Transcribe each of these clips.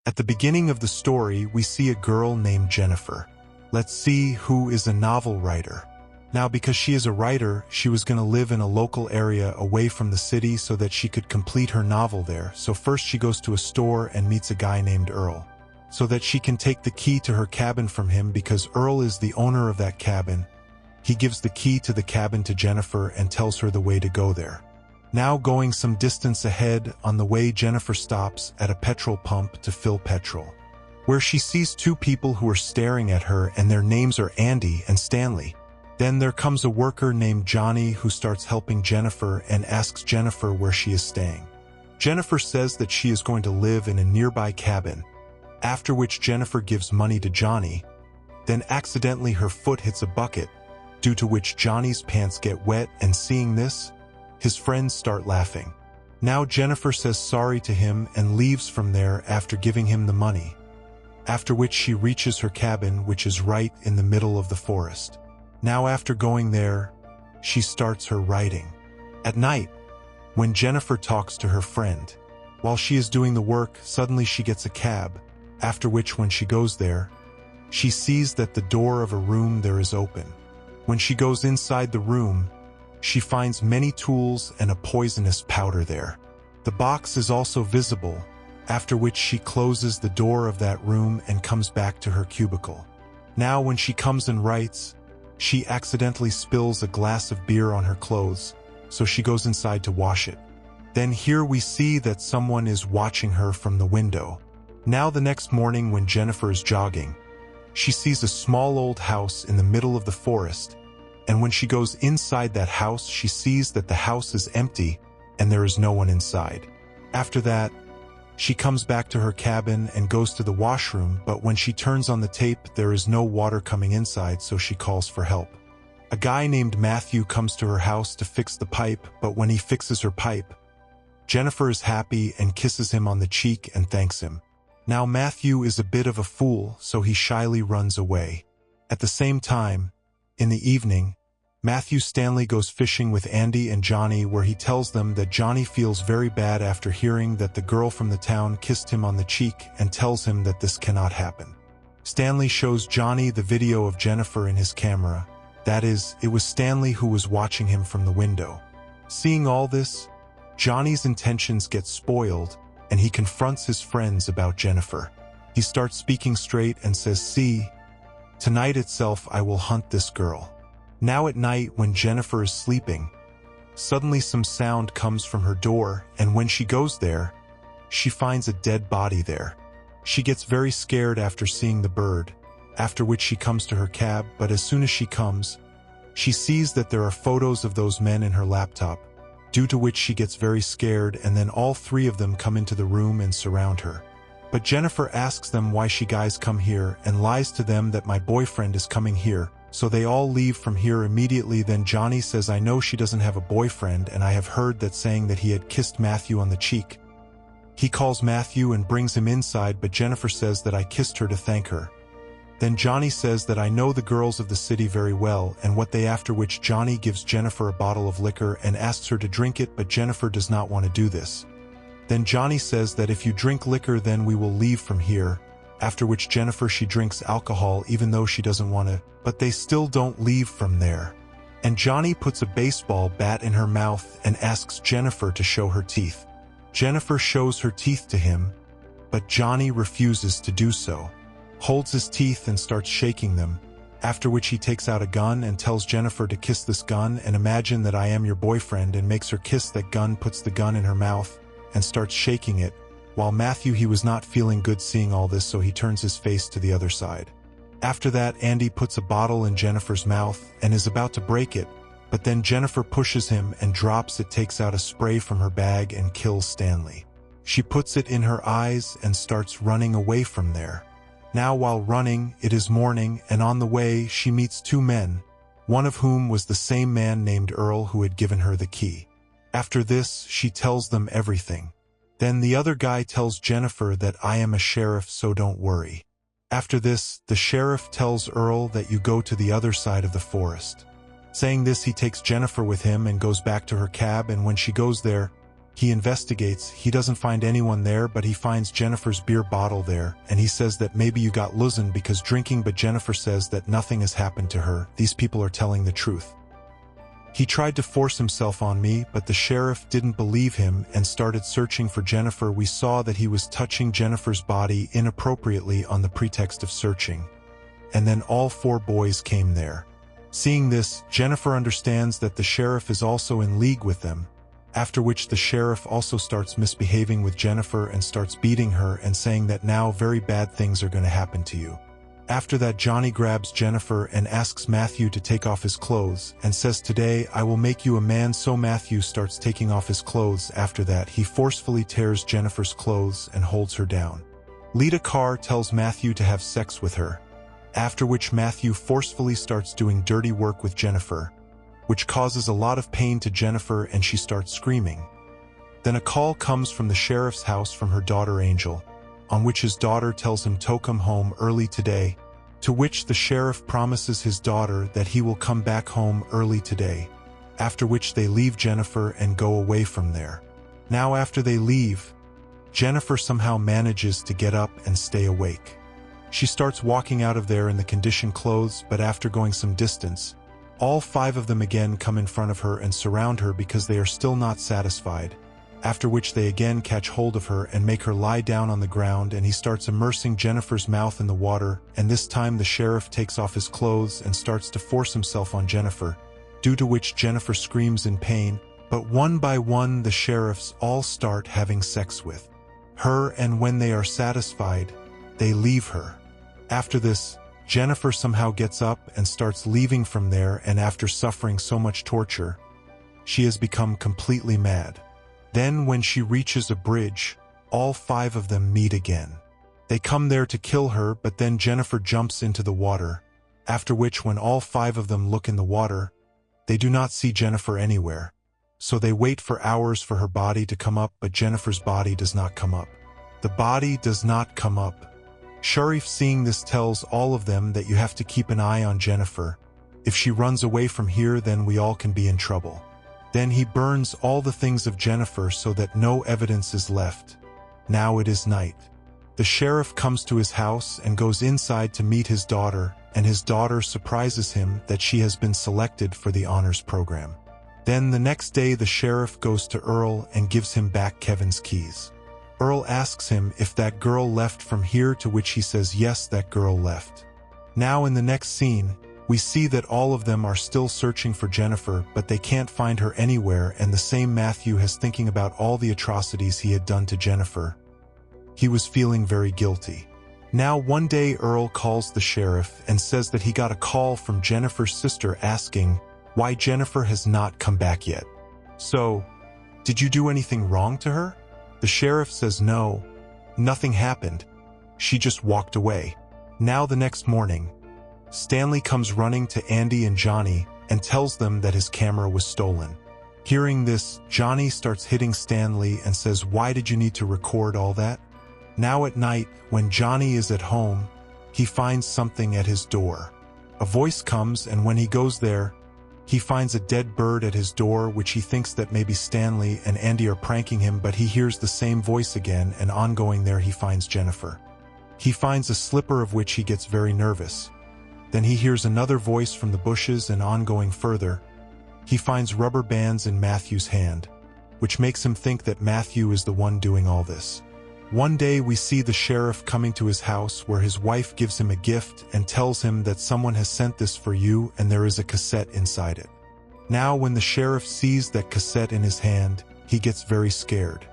At the beginning of the story, we see a girl named Jennifer. Let's see who is a novel writer. Now, because she is a writer, she was going to live in a local area away from the city so that she could complete her novel there. So first she goes to a store and meets a guy named Earl, so that she can take the key to her cabin from him because Earl is the owner of that cabin. He gives the key to the cabin to Jennifer and tells her the way to go there. Now going some distance ahead, on the way Jennifer stops at a petrol pump to fill petrol, where she sees two people who are staring at her, and their names are Andy and Stanley. Then there comes a worker named Johnny who starts helping Jennifer and asks Jennifer where she is staying. Jennifer says that she is going to live in a nearby cabin, after which Jennifer gives money to Johnny. Then accidentally her foot hits a bucket, due to which Johnny's pants get wet, and seeing this, his friends start laughing. Now Jennifer says sorry to him and leaves from there after giving him the money, after which she reaches her cabin, which is right in the middle of the forest. Now after going there, she starts her writing. At night, when Jennifer talks to her friend, while she is doing the work, suddenly she gets a cab, after which when she goes there, she sees that the door of a room there is open. When she goes inside the room, she finds many tools and a poisonous powder there. The box is also visible, after which she closes the door of that room and comes back to her cubicle. Now when she comes and writes, she accidentally spills a glass of beer on her clothes, so she goes inside to wash it. Then here we see that someone is watching her from the window. Now the next morning when Jennifer is jogging, she sees a small old house in the middle of the forest, and when she goes inside that house, she sees that the house is empty and there is no one inside. After that, she comes back to her cabin and goes to the washroom, but when she turns on the tape, there is no water coming inside, so she calls for help. A guy named Matthew comes to her house to fix the pipe, but when he fixes her pipe, Jennifer is happy and kisses him on the cheek and thanks him. Now Matthew is a bit of a fool, so he shyly runs away. At the same time, in the evening, Matthew Stanley goes fishing with Andy and Johnny, where he tells them that Johnny feels very bad after hearing that the girl from the town kissed him on the cheek and tells him that this cannot happen. Stanley shows Johnny the video of Jennifer in his camera. That is, it was Stanley who was watching him from the window. Seeing all this, Johnny's intentions get spoiled, and he confronts his friends about Jennifer. He starts speaking straight and says, "See, tonight itself I will hunt this girl." Now at night when Jennifer is sleeping, suddenly some sound comes from her door, and when she goes there, she finds a dead body there. She gets very scared after seeing the bird, after which she comes to her cab, but as soon as she comes, she sees that there are photos of those men in her laptop, due to which she gets very scared, and then all three of them come into the room and surround her. But Jennifer asks them why she guys come here and lies to them that my boyfriend is coming here. So they all leave from here immediately. Then Johnny says, "I know she doesn't have a boyfriend, and I have heard that saying that he had kissed Matthew on the cheek." He calls Matthew and brings him inside, but Jennifer says that I kissed her to thank her. Then Johnny says that I know the girls of the city very well, and what they, after which Johnny gives Jennifer a bottle of liquor and asks her to drink it, but Jennifer does not want to do this. Then Johnny says that if you drink liquor, then we will leave from here, after which Jennifer, she drinks alcohol even though she doesn't want to, but they still don't leave from there. And Johnny puts a baseball bat in her mouth and asks Jennifer to show her teeth. Jennifer shows her teeth to him, but Johnny refuses to do so, holds his teeth and starts shaking them, after which he takes out a gun and tells Jennifer to kiss this gun and imagine that I am your boyfriend, and makes her kiss that gun, puts the gun in her mouth and starts shaking it, while Matthew, he was not feeling good seeing all this, so he turns his face to the other side. After that, Andy puts a bottle in Jennifer's mouth and is about to break it, but then Jennifer pushes him and drops it, takes out a spray from her bag and kills Stanley. She puts it in her eyes and starts running away from there. Now while running, it is morning, and on the way she meets two men, one of whom was the same man named Earl who had given her the key. After this, she tells them everything. Then the other guy tells Jennifer that I am a sheriff, so don't worry. After this, the sheriff tells Earl that you go to the other side of the forest. Saying this, he takes Jennifer with him and goes back to her cab, and when she goes there, He investigates, he doesn't find anyone there, but he finds Jennifer's beer bottle there, and he says that maybe you got loosened because drinking, but Jennifer says that nothing has happened to her. These people are telling the truth. He tried to force himself on me, but the sheriff didn't believe him and started searching for Jennifer. We saw that he was touching Jennifer's body inappropriately on the pretext of searching. And then all 4 boys came there. Seeing this, Jennifer understands that the sheriff is also in league with them, after which the sheriff also starts misbehaving with Jennifer and starts beating her and saying that now very bad things are going to happen to you. After that, Johnny grabs Jennifer and asks Matthew to take off his clothes and says, "Today I will make you a man." So Matthew starts taking off his clothes. After that, he forcefully tears Jennifer's clothes and holds her down. Lita Carr tells Matthew to have sex with her, after which Matthew forcefully starts doing dirty work with Jennifer, which causes a lot of pain to Jennifer and she starts screaming. Then a call comes from the sheriff's house from her daughter Angel, on which his daughter tells him to come home early today, to which the sheriff promises his daughter that he will come back home early today, after which they leave Jennifer and go away from there. Now after they leave, Jennifer somehow manages to get up and stay awake. She starts walking out of there in the conditioned clothes, but after going some distance, all 5 of them again come in front of her and surround her because they are still not satisfied, after which they again catch hold of her and make her lie down on the ground, and he starts immersing Jennifer's mouth in the water, and this time the sheriff takes off his clothes and starts to force himself on Jennifer, due to which Jennifer screams in pain, but one by one the sheriffs all start having sex with her, and when they are satisfied, they leave her. After this, Jennifer somehow gets up and starts leaving from there, and after suffering so much torture, she has become completely mad. Then when she reaches a bridge, all 5 of them meet again. They come there to kill her, but then Jennifer jumps into the water, after which when all 5 of them look in the water, they do not see Jennifer anywhere. So they wait for hours for her body to come up, but Jennifer's body does not come up. The body does not come up. Sharif, seeing this, tells all of them that you have to keep an eye on Jennifer. If she runs away from here, then we all can be in trouble. Then he burns all the things of Jennifer so that no evidence is left. Now it is night. The sheriff comes to his house and goes inside to meet his daughter, and his daughter surprises him that she has been selected for the honors program. Then the next day the sheriff goes to Earl and gives him back Kevin's keys. Earl asks him if that girl left from here, to which he says yes, that girl left. Now in the next scene, we see that all of them are still searching for Jennifer, but they can't find her anywhere, and the same Matthew has thinking about all the atrocities he had done to Jennifer. He was feeling very guilty. Now one day Earl calls the sheriff and says that he got a call from Jennifer's sister asking why Jennifer has not come back yet. So, did you do anything wrong to her? The sheriff says no, nothing happened. She just walked away. Now the next morning, Stanley comes running to Andy and Johnny and tells them that his camera was stolen. Hearing this, Johnny starts hitting Stanley and says, "Why did you need to record all that?" Now at night, when Johnny is at home, he finds something at his door. A voice comes, and when he goes there, he finds a dead bird at his door, which he thinks that maybe Stanley and Andy are pranking him, but he hears the same voice again, and on going there he finds Jennifer. He finds a slipper, of which he gets very nervous. Then he hears another voice from the bushes, and on going further, he finds rubber bands in Matthew's hand, which makes him think that Matthew is the one doing all this. One day we see the sheriff coming to his house, where his wife gives him a gift and tells him that someone has sent this for you, and there is a cassette inside it. Now when the sheriff sees that cassette in his hand, he gets very scared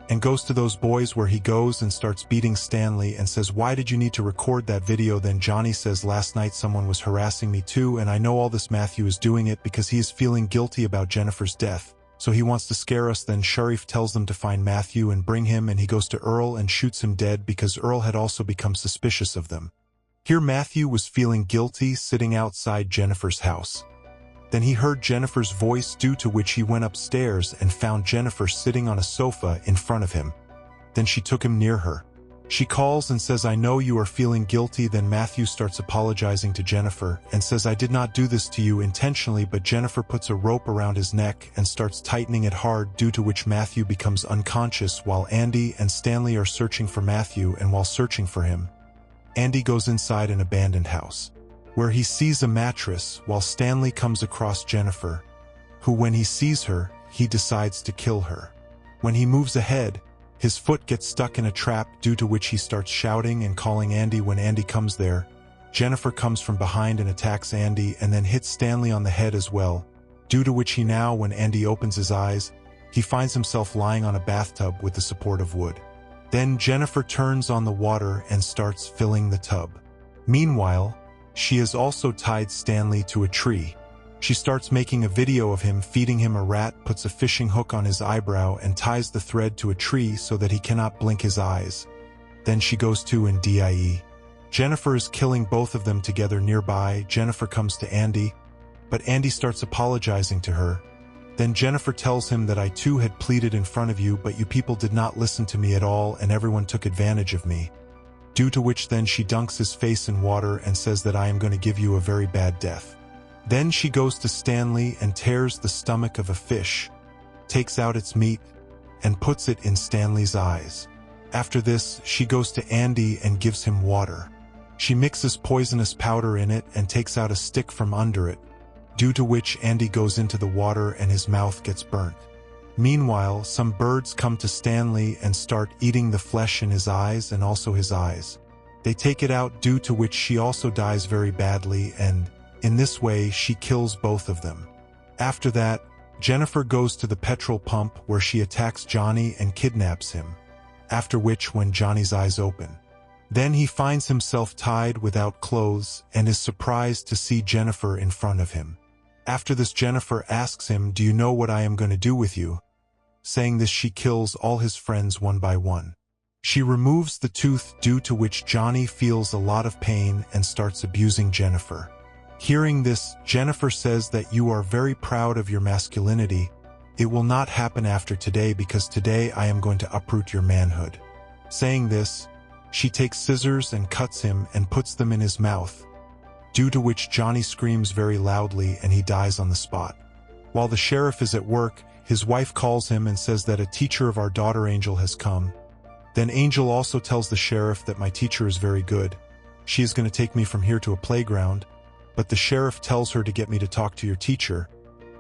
and goes to those boys, where he goes and starts beating Stanley and says, "Why did you need to record that video?" Then Johnny says, "Last night someone was harassing me too, and I know all this Matthew is doing it because he is feeling guilty about Jennifer's death. So he wants to scare us." Then Sharif tells them to find Matthew and bring him, and he goes to Earl and shoots him dead because Earl had also become suspicious of them. Here Matthew was feeling guilty, sitting outside Jennifer's house. Then he heard Jennifer's voice, due to which he went upstairs and found Jennifer sitting on a sofa in front of him. Then she took him near her. She calls and says, "I know you are feeling guilty." Then Matthew starts apologizing to Jennifer and says, "I did not do this to you intentionally," but Jennifer puts a rope around his neck and starts tightening it hard, due to which Matthew becomes unconscious while Andy and Stanley are searching for Matthew. And while searching for him, Andy goes inside an abandoned house, where he sees a mattress, while Stanley comes across Jennifer, who, when he sees her, he decides to kill her. When he moves ahead, his foot gets stuck in a trap, due to which he starts shouting and calling Andy. When Andy comes there, Jennifer comes from behind and attacks Andy and then hits Stanley on the head as well, due to which when Andy opens his eyes, he finds himself lying on a bathtub with the support of wood. Then Jennifer turns on the water and starts filling the tub. Meanwhile, she has also tied Stanley to a tree. She starts making a video of him feeding him a rat, puts a fishing hook on his eyebrow and ties the thread to a tree so that he cannot blink his eyes. Then she goes to and die. Jennifer is killing both of them together nearby. Jennifer comes to Andy, but Andy starts apologizing to her. Then Jennifer tells him that I too had pleaded in front of you, but you people did not listen to me at all and everyone took advantage of me. Due to which then she dunks his face in water and says that I am going to give you a very bad death. Then she goes to Stanley and tears the stomach of a fish, takes out its meat, and puts it in Stanley's eyes. After this, she goes to Andy and gives him water. She mixes poisonous powder in it and takes out a stick from under it, due to which Andy goes into the water and his mouth gets burnt. Meanwhile, some birds come to Stanley and start eating the flesh in his eyes and also his eyes. They take it out, due to which she also dies very badly, and in this way, she kills both of them. After that, Jennifer goes to the petrol pump where she attacks Johnny and kidnaps him, after which when Johnny's eyes open, then he finds himself tied without clothes and is surprised to see Jennifer in front of him. After this, Jennifer asks him, "Do you know what I am going to do with you?" Saying this, she kills all his friends one by one. She removes the tooth, due to which Johnny feels a lot of pain and starts abusing Jennifer. Hearing this, Jennifer says that you are very proud of your masculinity. It will not happen after today, because today I am going to uproot your manhood. Saying this, she takes scissors and cuts him and puts them in his mouth, due to which Johnny screams very loudly and he dies on the spot. While the sheriff is at work, his wife calls him and says that a teacher of our daughter Angel has come. Then Angel also tells the sheriff that my teacher is very good. She is going to take me from here to a playground. But the sheriff tells her to get me to talk to your teacher.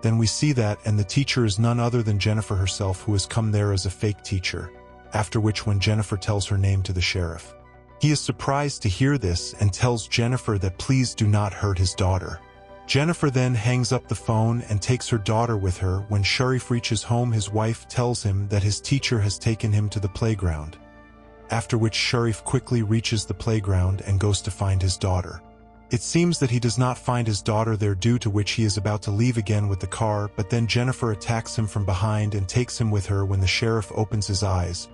Then we see that, and the teacher is none other than Jennifer herself, who has come there as a fake teacher. After which when Jennifer tells her name to the sheriff, he is surprised to hear this and tells Jennifer that please do not hurt his daughter. Jennifer then hangs up the phone and takes her daughter with her. When Sheriff reaches home, his wife tells him that his teacher has taken him to the playground. After which Sheriff quickly reaches the playground and goes to find his daughter. It seems that he does not find his daughter there, due to which he is about to leave again with the car, but then Jennifer attacks him from behind and takes him with her. When the sheriff opens his eyes,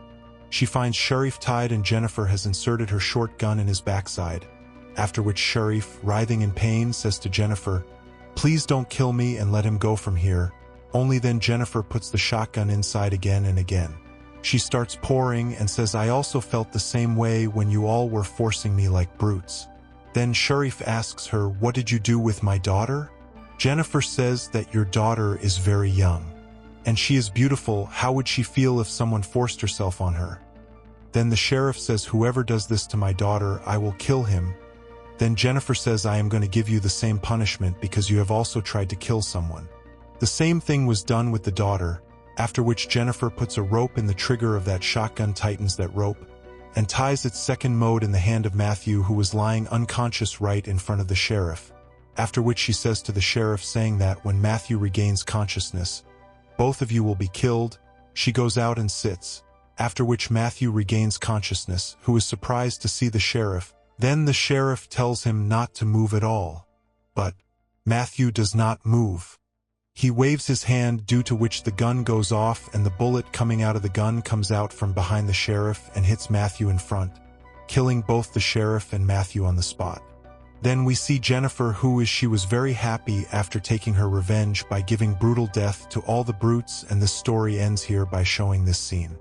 she finds Sheriff tied and Jennifer has inserted her short gun in his backside. After which Sheriff, writhing in pain, says to Jennifer, "Please don't kill me and let him go from here." Only then Jennifer puts the shotgun inside again and again. She starts pouring and says, "I also felt the same way when you all were forcing me like brutes." Then Sheriff asks her, "What did you do with my daughter?" Jennifer says that your daughter is very young, and she is beautiful. How would she feel if someone forced herself on her? Then the sheriff says, "Whoever does this to my daughter, I will kill him." Then Jennifer says, "I am going to give you the same punishment because you have also tried to kill someone." The same thing was done with the daughter, after which Jennifer puts a rope in the trigger of that shotgun, tightens that rope, and ties its second mode in the hand of Matthew, who was lying unconscious right in front of the sheriff. After which she says to the sheriff, saying that when Matthew regains consciousness, both of you will be killed. She goes out and sits, after which Matthew regains consciousness, who is surprised to see the sheriff. Then the sheriff tells him not to move at all. But Matthew does not move. He waves his hand, due to which the gun goes off and the bullet coming out of the gun comes out from behind the sheriff and hits Matthew in front, killing both the sheriff and Matthew on the spot. Then we see Jennifer, she was very happy after taking her revenge by giving brutal death to all the brutes, and the story ends here by showing this scene.